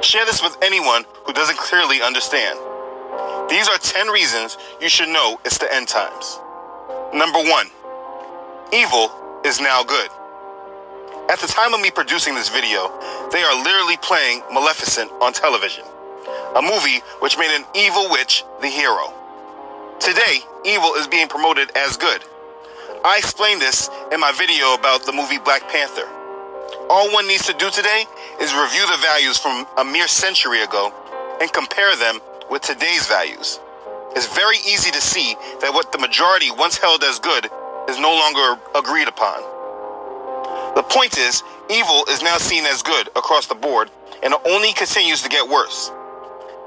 Share this with anyone who doesn't clearly understand. These are 10 reasons you should know it's the end times. Number 1, evil is now good. At the time of me producing this video, they are literally playing Maleficent on television, a movie which made an evil witch the hero. Today, evil is being promoted as good. I explained this in my video about the movie Black Panther. All one needs to do today is review the values from a mere century ago and compare them with today's values. It's very easy to see that what the majority once held as good is no longer agreed upon. The point is, evil is now seen as good across the board, and it only continues to get worse.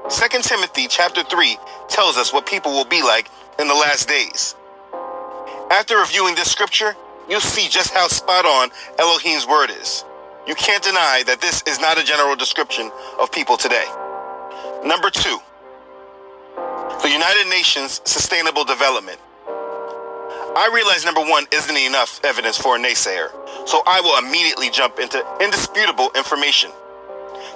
2 Timothy chapter 3 tells us what people will be like in the last days. After reviewing this scripture, you'll see just how spot on Elohim's word is. You can't deny that this is not a general description of people today. Number 2, the United Nations Sustainable Development. I realize number 1 isn't enough evidence for a naysayer, so I will immediately jump into indisputable information.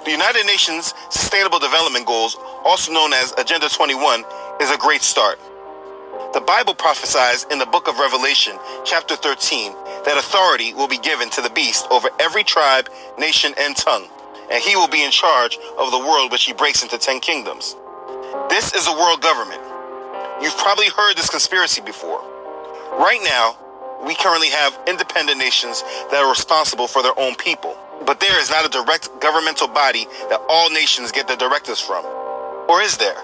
The United Nations Sustainable Development Goals, also known as Agenda 21, is a great start. The Bible prophesies in the book of Revelation, chapter 13, that authority will be given to the beast over every tribe, nation, and tongue, and he will be in charge of the world which he breaks into 10 kingdoms. This is a world government. You've probably heard this conspiracy before. Right now, we currently have independent nations that are responsible for their own people, but there is not a direct governmental body that all nations get their directives from. Or is there?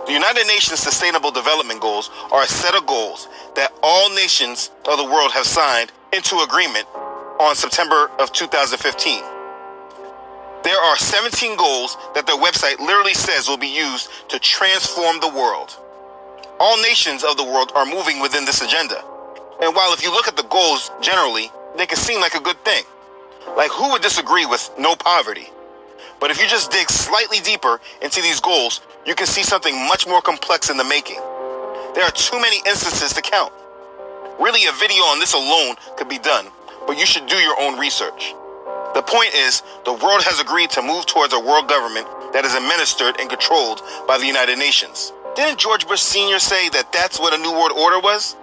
The United Nations Sustainable Development Goals are a set of goals that all nations of the world have signed into agreement on September of 2015. There are 17 goals that their website literally says will be used to transform the world. All nations of the world are moving within this agenda. And while if you look at the goals generally, they can seem like a good thing. Like, who would disagree with no poverty? But if you just dig slightly deeper into these goals, you can see something much more complex in the making. There are too many instances to count. Really, a video on this alone could be done, but you should do your own research. The point is, the world has agreed to move towards a world government that is administered and controlled by the United Nations. Didn't George Bush Sr. say that that's what a New World Order was?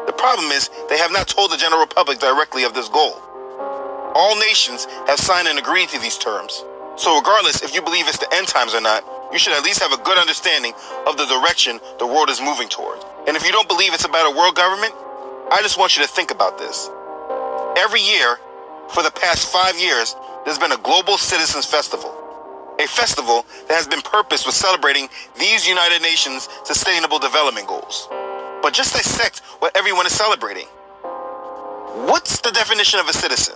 The problem is, they have not told the general public directly of this goal. All nations have signed and agreed to these terms. So regardless if you believe it's the end times or not, you should at least have a good understanding of the direction the world is moving toward. And if you don't believe it's about a world government, I just want you to think about this. Every year, for the past 5 years, there's been a Global Citizens Festival. A festival that has been purposed with celebrating these United Nations Sustainable Development Goals. But just dissect what everyone is celebrating. What's the definition of a citizen?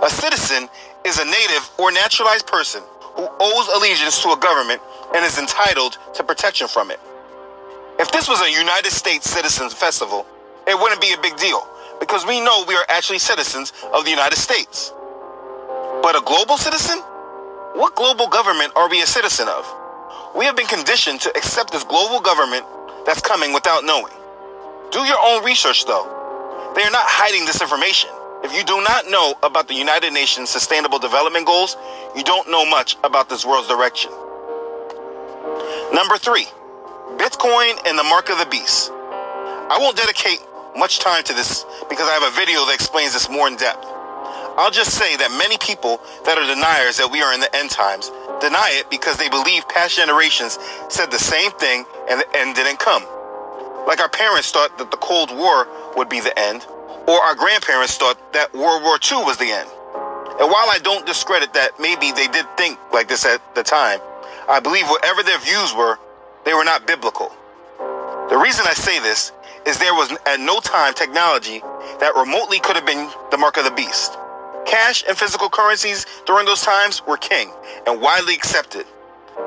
A citizen is a native or naturalized person who owes allegiance to a government and is entitled to protection from it. If this was a United States Citizens Festival, it wouldn't be a big deal because we know we are actually citizens of the United States. But a global citizen? What global government are we a citizen of? We have been conditioned to accept this global government that's coming without knowing. Do your own research though. They are not hiding this information. If you do not know about the United Nations Sustainable Development Goals, you don't know much about this world's direction. Number 3, Bitcoin and the mark of the beast. I won't dedicate much time to this because I have a video that explains this more in depth. I'll just say that many people that are deniers that we are in the end times deny it because they believe past generations said the same thing and the end didn't come. Like our parents thought that the Cold War would be the end, or our grandparents thought that World War II was the end. And while I don't discredit that maybe they did think like this at the time, I believe whatever their views were, they were not biblical. The reason I say this is there was at no time technology that remotely could have been the mark of the beast. Cash and physical currencies during those times were king and widely accepted.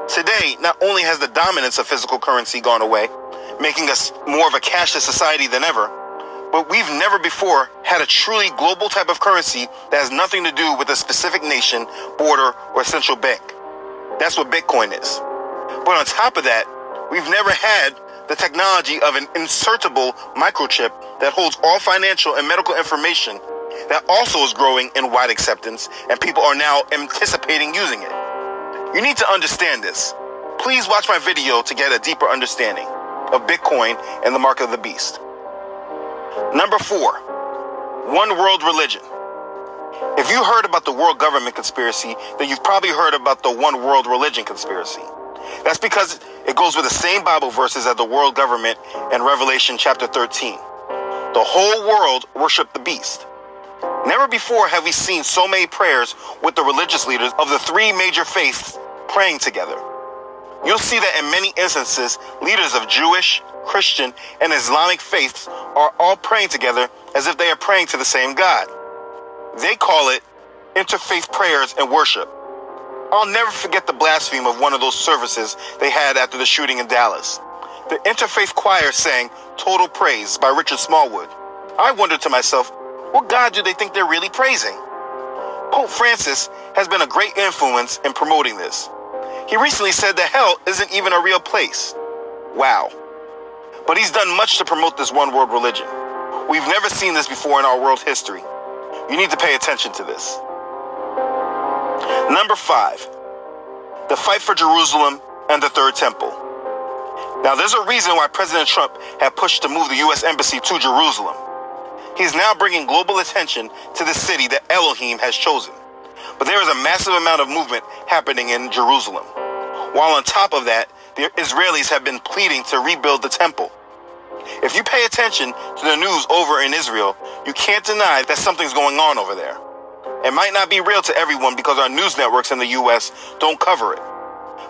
Today, not only has the dominance of physical currency gone away, making us more of a cashless society than ever, but we've never before had a truly global type of currency that has nothing to do with a specific nation, border, or central bank. That's what Bitcoin is. But on top of that, we've never had the technology of an insertable microchip that holds all financial and medical information that also is growing in wide acceptance, and people are now anticipating using it. You need to understand this. Please watch my video to get a deeper understanding of Bitcoin and the mark of the beast. Number 4, one world religion. If you heard about the world government conspiracy, then you've probably heard about the one world religion conspiracy. That's because it goes with the same Bible verses as the world government in Revelation chapter 13. The whole world worshiped the beast. Never before have we seen so many prayers with the religious leaders of the 3 major faiths praying together. You'll see that in many instances, leaders of Jewish, Christian, and Islamic faiths are all praying together as if they are praying to the same God. They call it interfaith prayers and worship. I'll never forget the blasphemy of one of those services they had after the shooting in Dallas. The interfaith choir sang Total Praise by Richard Smallwood. I wondered to myself, what God do they think they're really praising? Pope Francis has been a great influence in promoting this. He recently said that hell isn't even a real place. Wow. But he's done much to promote this one world religion. We've never seen this before in our world history. You need to pay attention to this. Number 5, the fight for Jerusalem and the Third Temple. Now, there's a reason why President Trump had pushed to move the U.S. Embassy to Jerusalem. He's now bringing global attention to the city that Elohim has chosen. But there is a massive amount of movement happening in Jerusalem. While on top of that, the Israelis have been pleading to rebuild the temple. If you pay attention to the news over in Israel, you can't deny that something's going on over there. It might not be real to everyone because our news networks in the U.S. don't cover it.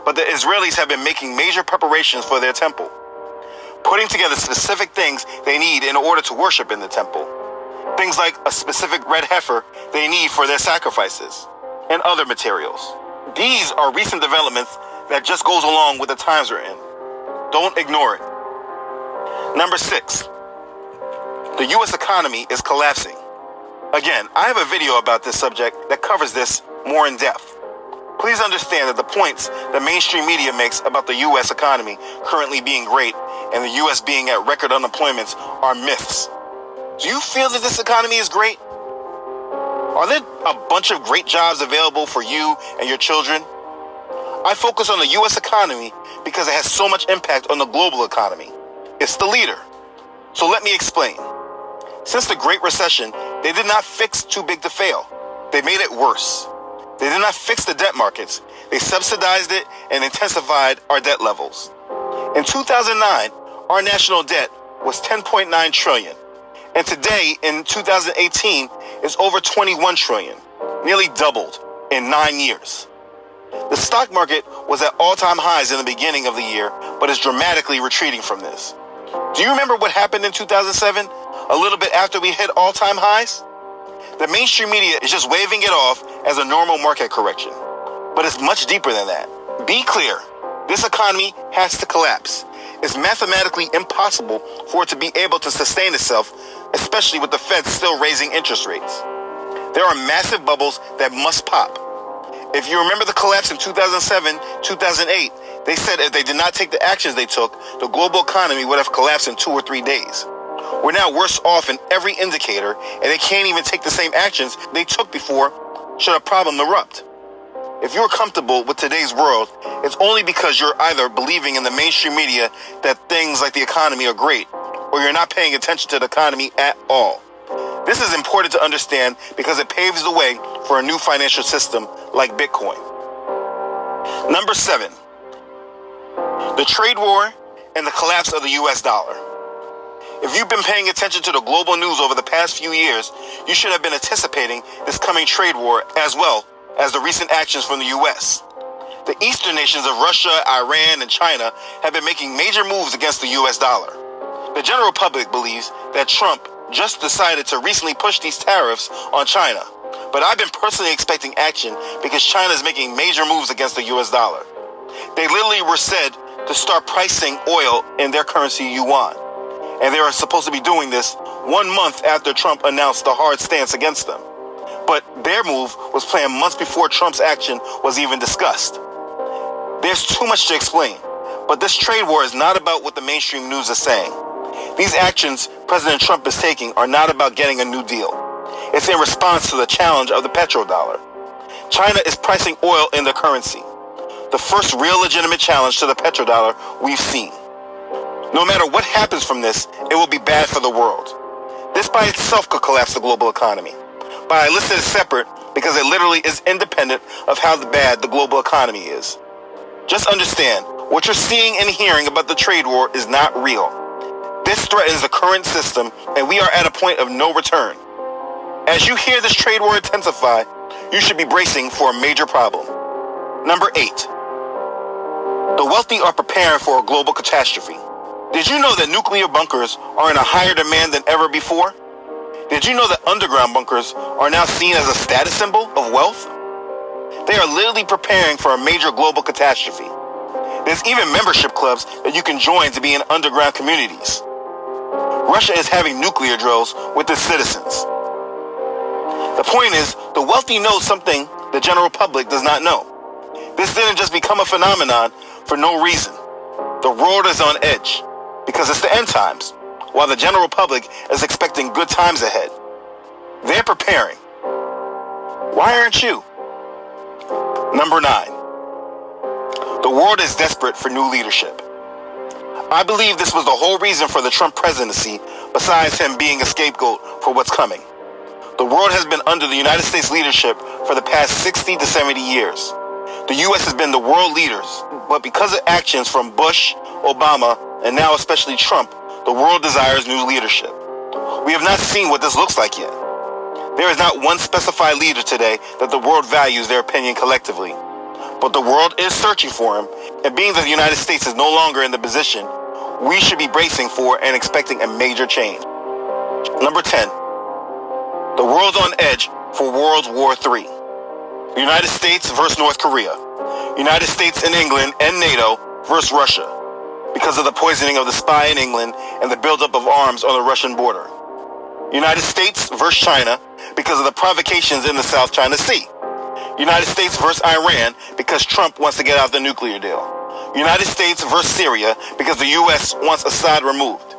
But the Israelis have been making major preparations for their temple, putting together specific things they need in order to worship in the temple. Things like a specific red heifer they need for their sacrifices, and other materials. These are recent developments that just goes along with the times we're in. Don't ignore it. Number 6, the U.S. economy is collapsing. Again, I have a video about this subject that covers this more in depth. Please understand that the points the mainstream media makes about the U.S. economy currently being great and the U.S. being at record unemployments are myths. Do you feel that this economy is great? Are there a bunch of great jobs available for you and your children? I focus on the U.S. economy because it has so much impact on the global economy. It's the leader. So let me explain. Since the Great Recession, they did not fix too big to fail. They made it worse. They did not fix the debt markets. They subsidized it and intensified our debt levels. In 2009, our national debt was 10.9 trillion. And today, in 2018, it's over 21 trillion, nearly doubled in 9 years. The stock market was at all-time highs in the beginning of the year, but is dramatically retreating from this. Do you remember what happened in 2007, a little bit after we hit all-time highs? The mainstream media is just waving it off as a normal market correction, but it's much deeper than that. Be clear, this economy has to collapse. It's mathematically impossible for it to be able to sustain itself, especially with the Fed still raising interest rates. There are massive bubbles that must pop. If you remember the collapse in 2007, 2008, they said if they did not take the actions they took, the global economy would have collapsed in 2 or 3 days. We're now worse off in every indicator, and they can't even take the same actions they took before should a problem erupt. If you're comfortable with today's world, it's only because you're either believing in the mainstream media that things like the economy are great, or you're not paying attention to the economy at all. This is important to understand because it paves the way for a new financial system like Bitcoin. Number 7, the trade war and the collapse of the US dollar. If you've been paying attention to the global news over the past few years, you should have been anticipating this coming trade war as well as the recent actions from the US. The eastern nations of Russia, Iran, and China have been making major moves against the US dollar. The general public believes that Trump just decided to recently push these tariffs on China, but I've been personally expecting action because China is making major moves against the US dollar. They literally were said to start pricing oil in their currency yuan, and they were supposed to be doing this 1 month after Trump announced the hard stance against them. But their move was planned months before Trump's action was even discussed. There's too much to explain, but this trade war is not about what the mainstream news is saying. These actions President Trump is taking are not about getting a new deal. It's in response to the challenge of the petrodollar. China is pricing oil in their currency. the first real legitimate challenge to the petrodollar we've seen. No matter what happens from this, it will be bad for the world. This by itself could collapse the global economy. But I listed it separate because it literally is independent of how bad the global economy is. Just understand, what you're seeing and hearing about the trade war is not real. This threatens the current system, and we are at a point of no return. As you hear this trade war intensify, you should be bracing for a major problem. Number 8. The wealthy are preparing for a global catastrophe. Did you know that nuclear bunkers are in a higher demand than ever before? Did you know that underground bunkers are now seen as a status symbol of wealth? They are literally preparing for a major global catastrophe. There's even membership clubs that you can join to be in underground communities. Russia is having nuclear drills with its citizens. The point is, the wealthy know something the general public does not know. This didn't just become a phenomenon for no reason. The world is on edge because it's the end times, while the general public is expecting good times ahead. They're preparing. Why aren't you? Number 9. The world is desperate for new leadership. I believe this was the whole reason for the Trump presidency, besides him being a scapegoat for what's coming. The world has been under the United States leadership for the past 60 to 70 years. The U.S. has been the world leaders, but because of actions from Bush, Obama, and now especially Trump, the world desires new leadership. We have not seen what this looks like yet. There is not one specified leader today that the world values their opinion collectively. But the world is searching for him, and being that the United States is no longer in the position, we should be bracing for and expecting a major change. Number 10. The world's on edge for World War III. United States versus North Korea. United States and England and NATO versus Russia, because of the poisoning of the spy in England and the buildup of arms on the Russian border. United States versus China, because of the provocations in the South China Sea. United States versus Iran, because Trump wants to get out the nuclear deal. United States versus Syria, because the U.S. wants Assad removed.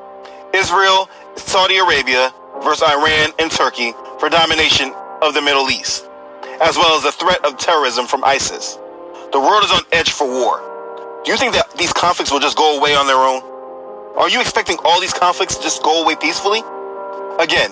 Israel, Saudi Arabia versus Iran and Turkey for domination of the Middle East, as well as the threat of terrorism from ISIS. The world is on edge for war. Do you think that these conflicts will just go away on their own? Are you expecting all these conflicts to just go away peacefully? Again,